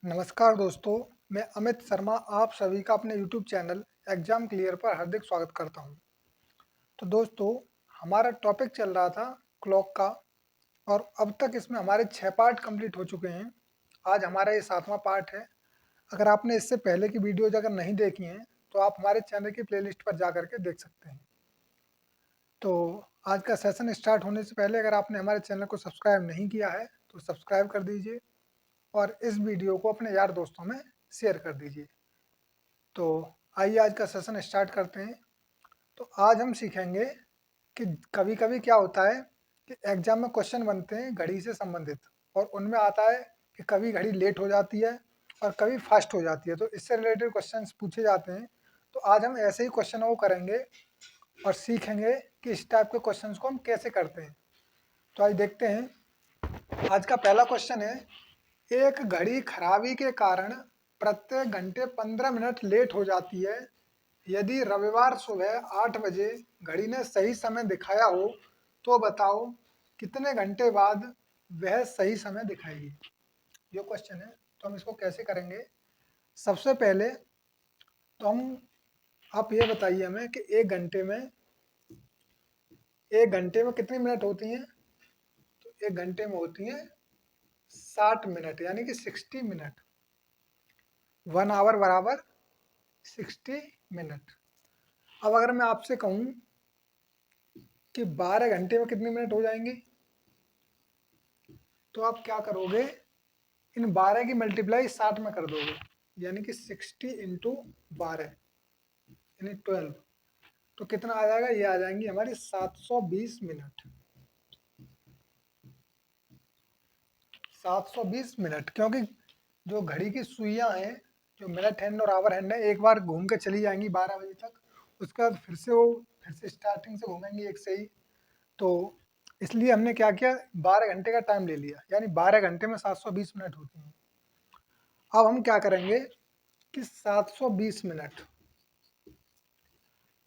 नमस्कार दोस्तों, मैं अमित शर्मा आप सभी का अपने YouTube चैनल एग्जाम क्लियर पर हार्दिक स्वागत करता हूं। तो दोस्तों, हमारा टॉपिक चल रहा था क्लॉक का और अब तक इसमें हमारे 6 पार्ट कंप्लीट हो चुके हैं। आज हमारा ये 7वां पार्ट है। अगर आपने इससे पहले की वीडियोज अगर नहीं देखी हैं तो आप हमारे चैनल की प्लेलिस्ट पर जा करके देख सकते हैं। तो आज का सेशन स्टार्ट होने से पहले अगर आपने हमारे चैनल को सब्सक्राइब नहीं किया है तो सब्सक्राइब कर दीजिए और इस वीडियो को अपने यार दोस्तों में शेयर कर दीजिए। तो आइए आज का सेशन स्टार्ट करते हैं। तो आज हम सीखेंगे कि कभी कभी क्या होता है कि एग्जाम में क्वेश्चन बनते हैं घड़ी से संबंधित और उनमें आता है कि कभी घड़ी लेट हो जाती है और कभी फास्ट हो जाती है, तो इससे रिलेटेड क्वेश्चंस पूछे जाते हैं। तो आज हम ऐसे ही क्वेश्चनों को करेंगे और सीखेंगे कि इस टाइप के क्वेश्चंस को हम कैसे करते हैं। तो आज देखते हैं। आज का पहला क्वेश्चन है, एक घड़ी खराबी के कारण प्रत्येक घंटे 15 मिनट लेट हो जाती है। यदि रविवार सुबह 8 बजे घड़ी ने सही समय दिखाया हो तो बताओ कितने घंटे बाद वह सही समय दिखाएगी। ये क्वेश्चन है। तो हम इसको कैसे करेंगे। सबसे पहले तो हम आप ये बताइए हमें कि एक घंटे में कितनी मिनट होती हैं। तो एक घंटे में होती हैं 60 मिनट यानी कि 60 मिनट। 1 आवर बराबर 60 मिनट। अब अगर मैं आपसे कहूं कि 12 घंटे में कितनी मिनट हो जाएंगी तो आप क्या करोगे, इन 12 की मल्टीप्लाई 60 में कर दोगे यानी कि 60 इंटू 12 यानी 12। तो कितना आ जाएगा, ये आ जाएंगी हमारी 720 मिनट। 720 मिनट, क्योंकि जो घड़ी की सुइयां हैं, जो मिनट हैंड और आवर हैंड है, एक बार घूम के चली जाएंगी 12 बजे तक। उसके बाद फिर से स्टार्टिंग से घूमेंगी एक से ही। तो इसलिए हमने क्या किया, 12 घंटे का टाइम ले लिया यानी 12 घंटे में 720 मिनट होती हैं। अब हम क्या करेंगे कि 720 मिनट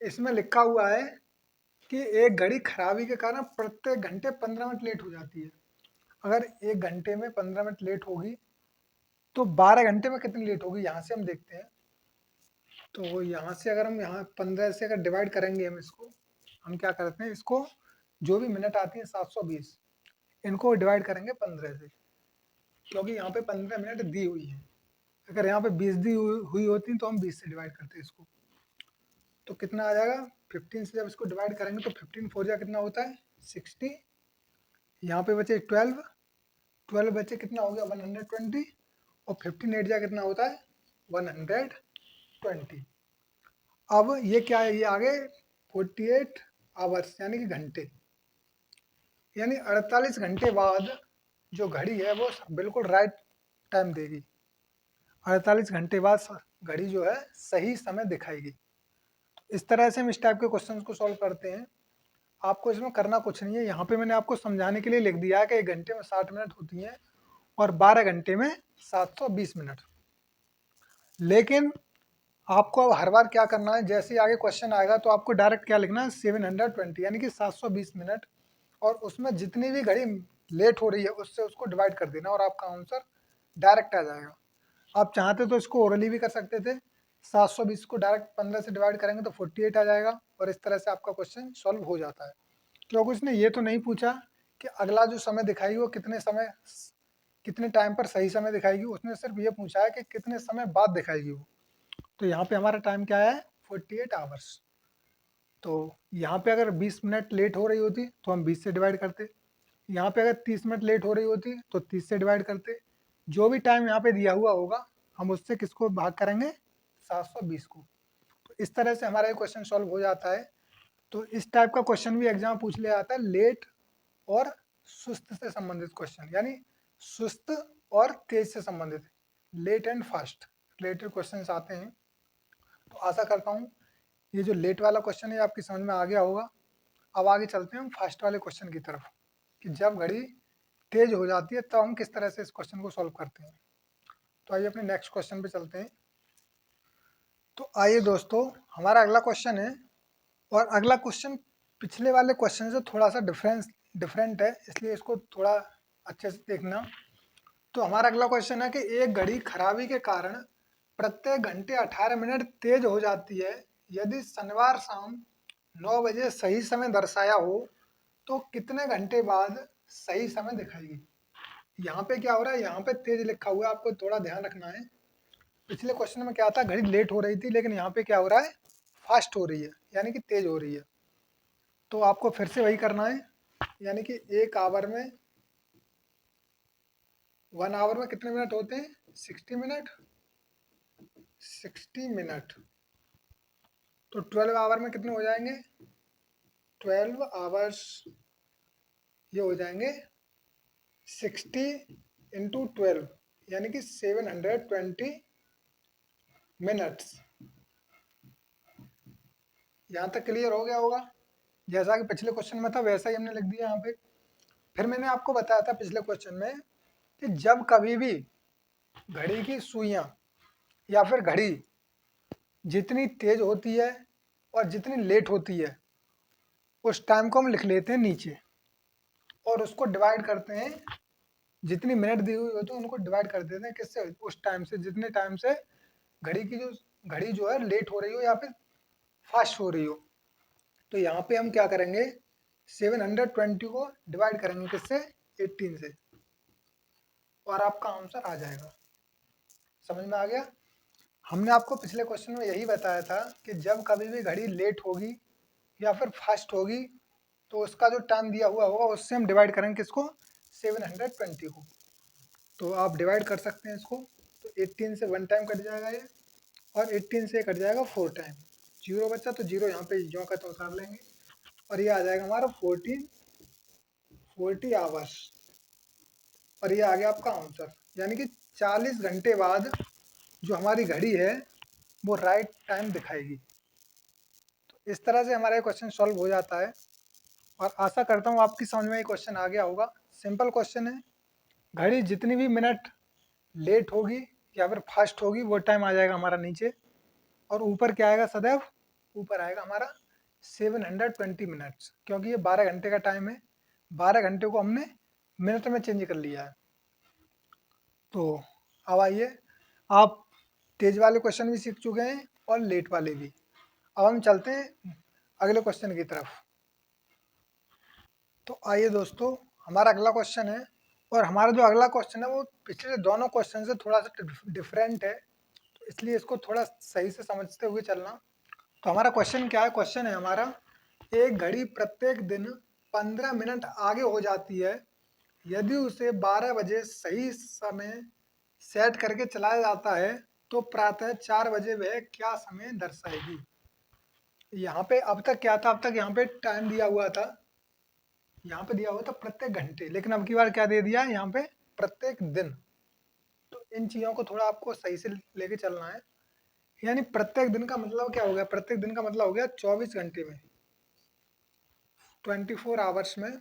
इसमें लिखा हुआ है कि एक घड़ी खराबी के कारण प्रत्येक घंटे 15 मिनट लेट हो जाती है। अगर एक घंटे में 15 मिनट लेट होगी तो 12 घंटे में कितनी लेट होगी, यहाँ से हम देखते हैं। तो यहाँ से अगर हम यहाँ 15 से अगर डिवाइड करेंगे, हम क्या करते हैं, इसको जो भी मिनट आती है 720 इनको डिवाइड करेंगे 15 से, क्योंकि यहाँ पे 15 मिनट दी हुई है। अगर यहाँ पे 20 दी हुई होती तो हम 20 से डिवाइड करते इसको। तो कितना आ जाएगा, 15 से जब इसको डिवाइड करेंगे तो 15 फोर जा कितना होता है 60। यहाँ पे बचे 12, 12 बचे कितना हो गया 120 और 15 एट जा कितना होता है 120। अब ये क्या है, ये आगे 48 आवर्स यानी कि घंटे, यानी 48 घंटे बाद जो घड़ी है वो बिल्कुल राइट टाइम देगी। 48 घंटे बाद घड़ी जो है सही समय दिखाएगी। इस तरह से हम इस टाइप के क्वेश्चंस को सॉल्व करते हैं। आपको इसमें करना कुछ नहीं है, यहाँ पे मैंने आपको समझाने के लिए लिख दिया है कि 1 घंटे में 60 मिनट होती हैं और 12 घंटे में 720 मिनट। लेकिन आपको अब हर बार क्या करना है, जैसे ही आगे क्वेश्चन आएगा तो आपको डायरेक्ट क्या लिखना है 720 यानी कि 720 मिनट, और उसमें जितनी भी घड़ी लेट हो रही है उससे उसको डिवाइड कर देना और आपका आंसर डायरेक्ट आ जाएगा। आप चाहते तो इसको ओरली भी कर सकते थे। 720 को डायरेक्ट 15 से डिवाइड करेंगे तो 48 आ जाएगा और इस तरह से आपका क्वेश्चन सॉल्व हो जाता है। क्योंकि उसने ये तो नहीं पूछा कि अगला जो समय दिखाएगी वो कितने टाइम पर सही समय दिखाएगी, उसने सिर्फ ये पूछा है कि कितने समय बाद दिखाएगी वो। तो यहाँ पे हमारा टाइम क्या है 48 आवर्स। तो यहाँ पे अगर 20 मिनट लेट हो रही होती तो हम 20 से डिवाइड करते, यहाँ पे अगर 30 मिनट लेट हो रही होती तो 30 से डिवाइड करते। जो भी टाइम यहाँ पे दिया हुआ होगा हम उससे किसको भाग करेंगे 720 को। तो इस तरह से हमारा ये क्वेश्चन सॉल्व हो जाता है। तो इस टाइप का क्वेश्चन भी एग्जाम पूछ लिया जाता है, लेट और सुस्त से संबंधित क्वेश्चन, यानी सुस्त और तेज से संबंधित, late and fast related question आते हैं। तो आशा करता हूँ ये जो लेट वाला क्वेश्चन है आपकी समझ में आ गया होगा। अब आगे चलते हैं हम फास्ट वाले क्वेश्चन की तरफ, कि जब घड़ी तेज हो जाती है तब हम किस तरह से इस क्वेश्चन को सॉल्व करते हैं। तो आइए अपने नेक्स्ट क्वेश्चन पे चलते हैं। तो आइए दोस्तों, हमारा अगला क्वेश्चन है और अगला क्वेश्चन पिछले वाले क्वेश्चन से थोड़ा सा डिफरेंट है, इसलिए इसको थोड़ा अच्छे से देखना। तो हमारा अगला क्वेश्चन है कि एक घड़ी खराबी के कारण प्रत्येक घंटे 18 मिनट तेज हो जाती है। यदि शनिवार शाम 9 बजे सही समय दर्शाया हो तो कितने घंटे बाद सही समय दिखाएगी। यहाँ पे क्या हो रहा है, यहाँ पे तेज लिखा हुआ है, आपको थोड़ा ध्यान रखना है। पिछले क्वेश्चन में क्या था, घड़ी लेट हो रही थी, लेकिन यहाँ पे क्या हो रहा है, फास्ट हो रही है, यानी कि तेज हो रही है। तो आपको फिर से वही करना है, यानी कि एक आवर में 1 आवर में कितने मिनट होते हैं, 60 मिनट। 60 मिनट तो 12 आवर में कितने हो जाएंगे, 12 आवर्स ये हो जाएंगे 60 इंटू 12, यानी कि 720 मिनट्स। यहाँ तक क्लियर हो गया होगा। जैसा कि पिछले क्वेश्चन में था वैसा ही हमने लिख दिया यहाँ पे। फिर मैंने आपको बताया था पिछले क्वेश्चन में कि जब कभी भी घड़ी की सुइयां या फिर घड़ी जितनी तेज होती है और जितनी लेट होती है उस टाइम को हम लिख लेते हैं नीचे और उसको डिवाइड करते हैं, जितनी मिनट दी हुई होती है उनको डिवाइड कर देते हैं किससे, उस टाइम से, जितने टाइम से घड़ी जो है लेट हो रही हो या फिर फास्ट हो रही हो। तो यहाँ पे हम क्या करेंगे, 720 को डिवाइड करेंगे किससे, 18 से, और आपका आंसर आ जाएगा। समझ में आ गया। हमने आपको पिछले क्वेश्चन में यही बताया था कि जब कभी भी घड़ी लेट होगी या फिर फास्ट होगी तो उसका जो टाइम दिया हुआ होगा उससे हम डिवाइड करेंगे किसको, 720 को। तो आप डिवाइड कर सकते हैं इसको। तो 18 से 1 टाइम कट जाएगा ये, और 18 से कट जाएगा 4 टाइम। जीरो बच्चा तो जीरो यहाँ पे जो का तो उतार लेंगे, और ये आ जाएगा हमारा 40 आवर्स, और ये आ गया आपका आंसर। यानी कि 40 घंटे बाद जो हमारी घड़ी है वो राइट टाइम दिखाएगी। तो इस तरह से हमारा क्वेश्चन सॉल्व हो जाता है, और आशा करता हूँ आपकी समझ में ये क्वेश्चन आ गया होगा। सिंपल क्वेश्चन है, घड़ी जितनी भी मिनट लेट होगी या फिर फास्ट होगी वो टाइम आ जाएगा हमारा नीचे, और ऊपर क्या आएगा, सदैव ऊपर आएगा हमारा 720 मिनट्स, क्योंकि ये 12 घंटे का टाइम है। 12 घंटे को हमने मिनट में चेंज कर लिया है। तो अब आइए, आप तेज वाले क्वेश्चन भी सीख चुके हैं और लेट वाले भी। अब हम चलते हैं अगले क्वेश्चन की तरफ। तो आइए दोस्तों, हमारा अगला क्वेश्चन है, और हमारा जो अगला क्वेश्चन है वो पिछले दोनों क्वेश्चन से थोड़ा सा डिफरेंट है, तो इसलिए इसको थोड़ा सही से समझते हुए चलना। तो हमारा क्वेश्चन क्या है, क्वेश्चन है हमारा, एक घड़ी प्रत्येक दिन 15 मिनट आगे हो जाती है। यदि उसे 12 बजे सही समय सेट करके चलाया जाता है तो प्रातः 4 बजे वह क्या समय दर्शाएगी। यहाँ पे अब तक क्या था, अब तक यहाँ पे टाइम दिया हुआ था, यहाँ पे दिया हुआ था प्रत्येक घंटे, लेकिन अब की बार क्या दे दिया है यहाँ पे, प्रत्येक दिन। तो इन चीज़ों को थोड़ा आपको सही से लेके चलना है। यानी प्रत्येक दिन का मतलब क्या हो गया, प्रत्येक दिन का मतलब हो गया 24 घंटे में, 24 आवर्स में,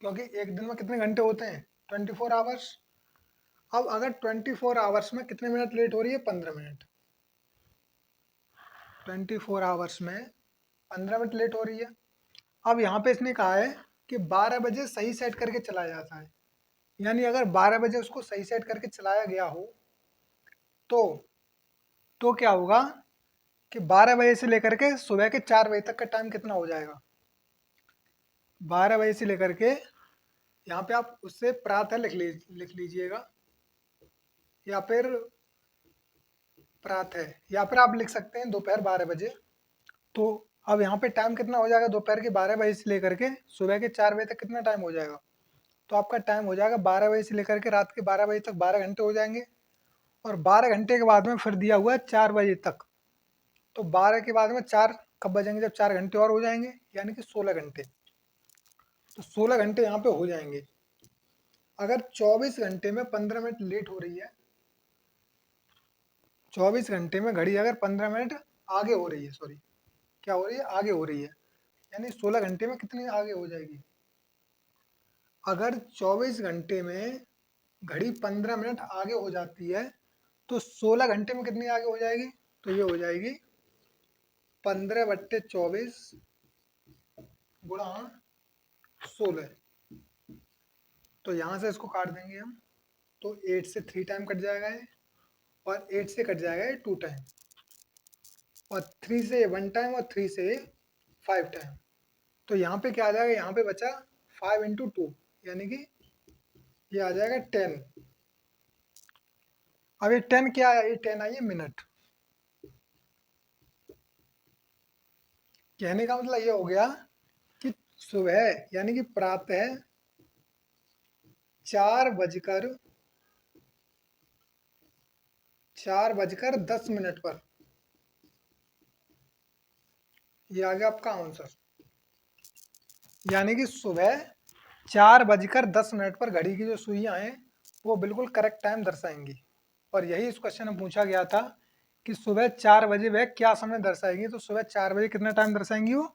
क्योंकि एक दिन में कितने घंटे होते हैं, 24 आवर्स। अब अगर 24 आवर्स में कितने मिनट लेट हो रही है, 15 मिनट। 24 आवर्स में 15 मिनट लेट हो रही है। अब यहाँ पे इसने कहा है कि 12 बजे सही सेट करके चलाया जाता है, यानी अगर 12 बजे उसको सही सेट करके चलाया गया हो तो क्या होगा कि 12 बजे से लेकर के सुबह के 4 बजे तक का टाइम कितना हो जाएगा। 12 बजे से लेकर के, यहाँ पे आप उससे प्रातः लिख लीजिएगा, या फिर प्रातः, या फिर आप लिख सकते हैं दोपहर 12 बजे। तो अब यहाँ पे टाइम कितना हो जाएगा, दोपहर के 12 बजे से लेकर के सुबह के 4 बजे तक कितना टाइम हो जाएगा। तो आपका टाइम हो जाएगा 12 बजे से लेकर के रात के 12 बजे तक, 12 घंटे हो जाएंगे। और 12 घंटे के बाद में फिर दिया हुआ है 4 बजे तक। तो 12 के बाद में 4 कब बजेंगे, जब 4 घंटे और हो जाएंगे, यानी कि 16 घंटे। तो 16 घंटे यहाँ पे हो जाएंगे। अगर 24 घंटे में 15 मिनट लेट हो रही है, 24 घंटे में घड़ी अगर 15 मिनट आगे हो रही है, सॉरी क्या हो रही है, आगे हो रही है, यानी 16 घंटे में कितनी आगे हो जाएगी। अगर 24 घंटे में घड़ी 15 मिनट आगे हो जाती है तो 16 घंटे में कितनी आगे हो जाएगी, तो ये हो जाएगी 15/24 गुणा 16। तो यहाँ से इसको काट देंगे हम, तो 8 से 3 टाइम कट जाएगा ये, और 8 से कट जाएगा ये 2 टाइम, और 3 से 1 टाइम, और 3 से 5 टाइम। तो यहाँ पे क्या आ जाएगा, यहाँ पे बचा 5 इंटू 2, यानी कि ये आ जाएगा 10। अब ये 10 क्या है, ये 10 आई है मिनट। कहने का मतलब ये हो गया कि सुबह यानी कि प्रातः 4 बजकर 4 बजकर 10 मिनट पर, ये आ गया आपका आंसर। यानी कि सुबह 4 बजकर 10 मिनट पर घड़ी की जो सुइयां हैं वो बिल्कुल करेक्ट टाइम दर्शाएंगी। और यही इस क्वेश्चन में पूछा गया था कि सुबह 4 बजे वह क्या समय दर्शाएगी। तो सुबह 4 बजे कितना टाइम दर्शाएंगी वो,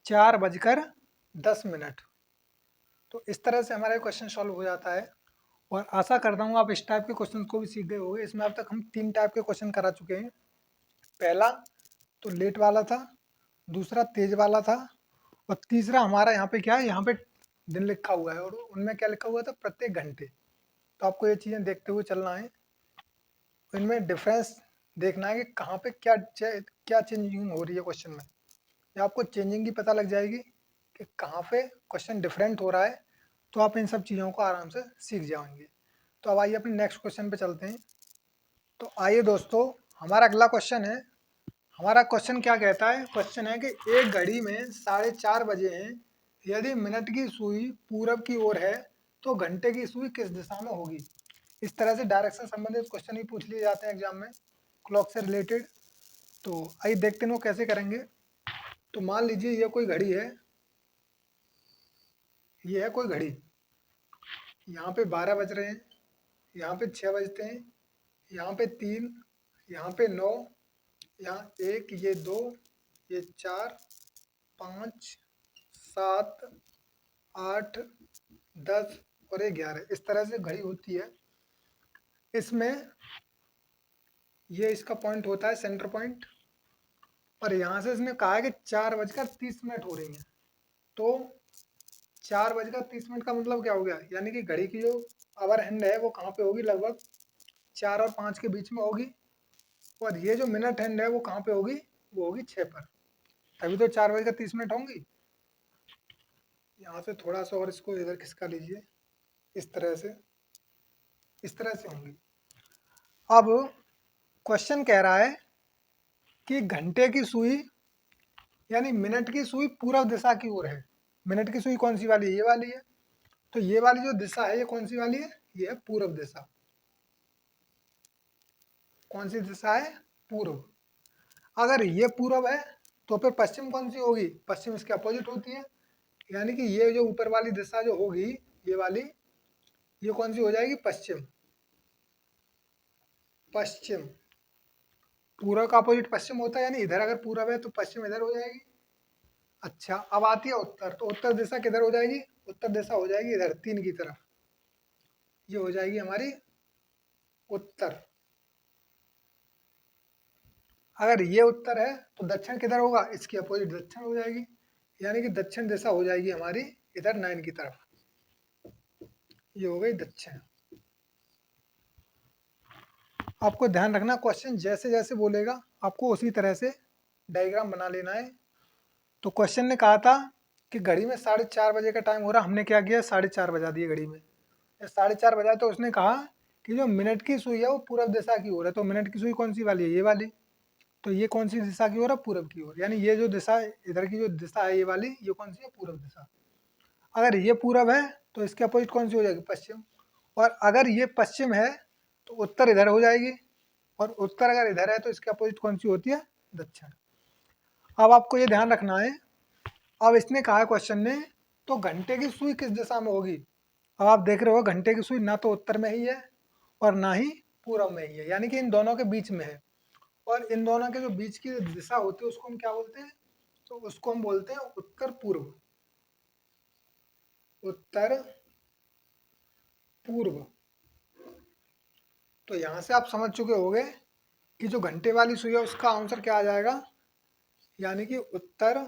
4 बजकर 10 मिनट। तो इस तरह से हमारा क्वेश्चन सॉल्व हो जाता है। और आशा करता हूँ आप इस टाइप के क्वेश्चन को भी सीख गए होंगे। इसमें अब तक हम 3 टाइप के क्वेश्चन करा चुके हैं। पहला तो लेट वाला था, दूसरा तेज वाला था, और तीसरा हमारा यहाँ पे क्या है, यहाँ पे दिन लिखा हुआ है और उनमें क्या लिखा हुआ था, प्रत्येक घंटे। तो आपको ये चीज़ें देखते हुए चलना है, इनमें डिफरेंस देखना है कि कहाँ पे क्या चेंजिंग हो रही है क्वेश्चन में। या आपको चेंजिंग की पता लग जाएगी कि कहाँ पे क्वेश्चन डिफरेंट हो रहा है, तो आप इन सब चीज़ों को आराम से सीख जाएंगे। तो अब आइए अपने नेक्स्ट क्वेश्चन पे चलते हैं। तो आइए दोस्तों, हमारा अगला क्वेश्चन है। हमारा क्वेश्चन क्या कहता है, क्वेश्चन है कि एक घड़ी में 4:30 बजे हैं। यदि मिनट की सुई पूरब की ओर है तो घंटे की सुई किस दिशा में होगी। इस तरह से डायरेक्शन संबंधित क्वेश्चन ही पूछ लिए जाते हैं एग्जाम में, क्लॉक से रिलेटेड। तो आइए देखते हैं वो कैसे करेंगे। तो मान लीजिए ये कोई घड़ी है, ये है कोई घड़ी। यहाँ पे 12 बज रहे हैं, यहाँ पे 6 बजते हैं, यहाँ पे 3, यहाँ पे 9, यहाँ 1, ये 2, ये 4, 5, 7, 8, 10 और ये 11। इस तरह से घड़ी होती है। इसमें ये इसका पॉइंट होता है, सेंटर पॉइंट। और यहाँ से इसने कहा है कि 4:30 हो रही हैं। तो 4:30 का मतलब क्या हो गया, यानी कि घड़ी की जो आवर हैंड है वो कहाँ पे होगी, लगभग 4 और 5 के बीच में होगी। और ये जो मिनट हैंड है वो कहाँ पे होगी, वो होगी 6 पर। तभी तो 4:30 होंगी। यहाँ से थोड़ा सा और इसको इधर खिसका लीजिए, इस तरह से, इस तरह से होंगी। अब क्वेश्चन कह रहा है कि घंटे की सुई यानी मिनट की सुई पूर्व दिशा की ओर है। मिनट की सुई कौन सी वाली है, ये वाली है। तो ये वाली जो दिशा है ये कौन सी वाली है, ये है पूर्व दिशा। कौन सी दिशा है, पूर्व। अगर ये पूर्व है तो फिर पश्चिम कौन सी होगी, पश्चिम इसके अपोजिट होती है। यानी कि ये जो ऊपर वाली दिशा जो होगी, ये वाली, ये कौन सी हो जाएगी, पश्चिम। पश्चिम, पूर्व का अपोजिट पश्चिम होता है, यानी इधर अगर पूर्व है तो पश्चिम इधर हो जाएगी। अच्छा, अब आती है उत्तर। तो उत्तर दिशा किधर हो जाएगी, उत्तर दिशा हो जाएगी इधर 3 की तरफ। ये हो जाएगी हमारी उत्तर। अगर ये उत्तर है तो दक्षिण किधर होगा, इसकी अपोजिट दक्षिण हो जाएगी। यानी कि दक्षिण दिशा हो जाएगी हमारी इधर 9 की तरफ। ये हो गई दक्षिण। आपको ध्यान रखना, क्वेश्चन जैसे जैसे बोलेगा आपको उसी तरह से डायग्राम बना लेना है। तो क्वेश्चन ने कहा था कि घड़ी में 4:30 बजे का टाइम हो रहा, हमने क्या किया, 4:30 बजा दिए घड़ी में। 4:30 बजा तो उसने कहा कि जो मिनट की सुई है वो पूर्व दिशा की ओर है। तो मिनट की सुई कौन सी वाली है, ये वाली। तो ये कौन सी दिशा की ओर है, पूर्व की ओर। यानी ये जो दिशा इधर की जो दिशा है ये वाली, ये कौन सी है, पूर्व दिशा। अगर ये पूर्व है तो इसके अपोजिट कौन सी हो जाएगी, पश्चिम। और अगर ये पश्चिम है तो उत्तर इधर हो जाएगी। और उत्तर अगर इधर है तो इसके अपोजिट कौन सी होती है, दक्षिण। अब आपको ये ध्यान रखना है। अब इसने कहा है क्वेश्चन ने, तो घंटे की सुई किस दिशा में होगी। अब आप देख रहे हो घंटे की सुई ना तो उत्तर में ही है और ना ही पूर्व में ही है, यानी कि इन दोनों के बीच में है। और इन दोनों के जो बीच की दिशा होती है उसको हम क्या बोलते हैं, तो उसको हम बोलते हैं उत्तर पूर्व। उत्तर पूर्व। तो यहाँ से आप समझ चुके होंगे कि जो घंटे वाली सुई है उसका आंसर क्या आ जाएगा, यानी कि उत्तर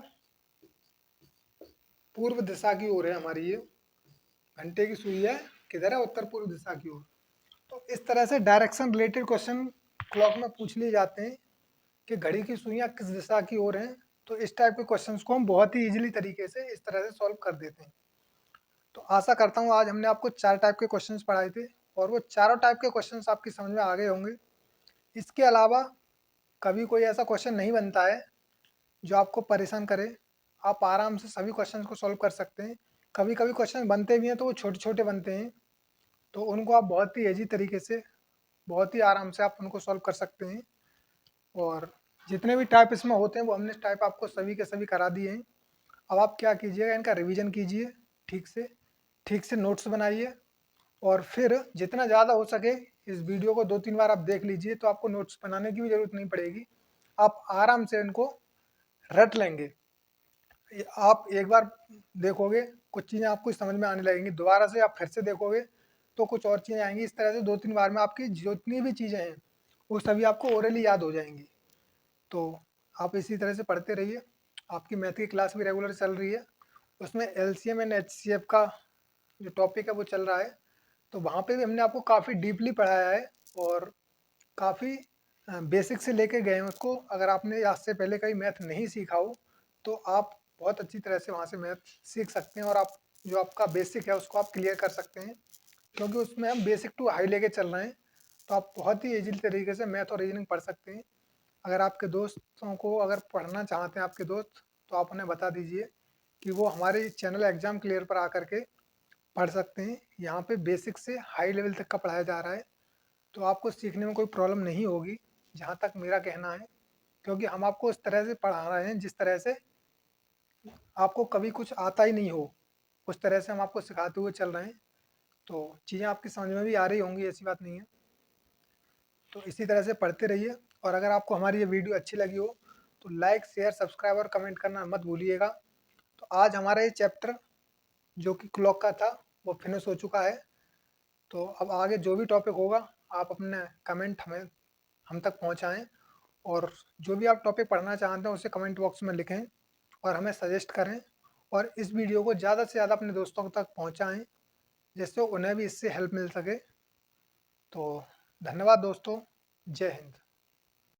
पूर्व दिशा की ओर है हमारी ये। घंटे की सुई है किधर है, उत्तर पूर्व दिशा की ओर। इस तरह से डायरेक्शन रिलेटेड क्वेश्चन क्लॉक में पूछ लिए जाते हैं कि घड़ी की सुइयां किस दिशा की ओर हैं। तो इस टाइप के क्वेश्चंस को हम बहुत ही इजीली तरीके से इस तरह से सॉल्व कर देते हैं। तो आशा करता हूँ आज हमने आपको 4 टाइप के क्वेश्चंस पढ़ाए थे और वो चारों टाइप के क्वेश्चंस आपकी समझ में आ गए होंगे। इसके अलावा कभी कोई ऐसा क्वेश्चन नहीं बनता है जो आपको परेशान करे। आप आराम से सभी क्वेश्चंस को सॉल्व कर सकते हैं। कभी कभी क्वेश्चन बनते भी हैं तो वो छोटे छोटे बनते हैं, तो उनको आप बहुत ही ईजी तरीके से, बहुत ही आराम से आप उनको सॉल्व कर सकते हैं। और जितने भी टाइप इसमें होते हैं वो हमने टाइप आपको सभी के सभी करा दिए हैं। अब आप क्या कीजिएगा, इनका रिवीजन कीजिए ठीक से नोट्स बनाइए और फिर जितना ज़्यादा हो सके इस वीडियो को 2-3 बार आप देख लीजिए, तो आपको नोट्स बनाने की भी ज़रूरत नहीं पड़ेगी। आप आराम से इनको रट लेंगे। आप एक बार देखोगे कुछ चीज़ें आपको समझ में आने लगेंगी, दोबारा से आप फिर से देखोगे तो कुछ और चीज़ें आएंगी। इस तरह से 2-3 बार में आपकी जितनी भी चीज़ें हैं वो सभी आपको ओरली याद हो जाएंगी। तो आप इसी तरह से पढ़ते रहिए। आपकी मैथ की क्लास भी रेगुलर चल रही है, उसमें एलसीएम एंड एचसीएफ का जो टॉपिक है वो चल रहा है। तो वहाँ पे भी हमने आपको काफ़ी डीपली पढ़ाया है और काफ़ी बेसिक से लेके गए हैं उसको। अगर आपने आज से पहले कहीं मैथ नहीं सीखा हो तो आप बहुत अच्छी तरह से वहाँ से मैथ सीख सकते हैं और आप जो आपका बेसिक है उसको आप क्लियर कर सकते हैं, क्योंकि उसमें हम बेसिक टू हाई लेके चल रहे हैं। तो आप बहुत ही इजीली तरीके से मैथ और रीजनिंग पढ़ सकते हैं। अगर आपके दोस्तों को अगर पढ़ना चाहते हैं आपके दोस्त, तो आप उन्हें बता दीजिए कि वो हमारे चैनल एग्जाम क्लियर पर आकर के पढ़ सकते हैं। यहाँ पे बेसिक से हाई लेवल तक का पढ़ाया जा रहा है, तो आपको सीखने में कोई प्रॉब्लम नहीं होगी, जहाँ तक मेरा कहना है। क्योंकि हम आपको इस तरह से पढ़ा रहे हैं जिस तरह से आपको कभी कुछ आता ही नहीं हो, उस तरह से हम आपको सिखाते हुए चल रहे हैं। तो चीज़ें आपकी समझ में भी आ रही होंगी, ऐसी बात नहीं है। तो इसी तरह से पढ़ते रहिए। और अगर आपको हमारी ये वीडियो अच्छी लगी हो तो लाइक शेयर सब्सक्राइब और कमेंट करना मत भूलिएगा। तो आज हमारा ये चैप्टर जो कि क्लॉक का था वो फिनिश हो चुका है। तो अब आगे जो भी टॉपिक होगा आप अपने कमेंट हम तक पहुंचाएं, और जो भी आप टॉपिक पढ़ना चाहते हैं उसे कमेंट बॉक्स में लिखें और हमें सजेस्ट करें। और इस वीडियो को ज़्यादा से ज़्यादा अपने दोस्तों तक पहुंचाएं जिससे उन्हें भी इससे हेल्प मिल सके। तो धन्यवाद दोस्तों, जय हिंद।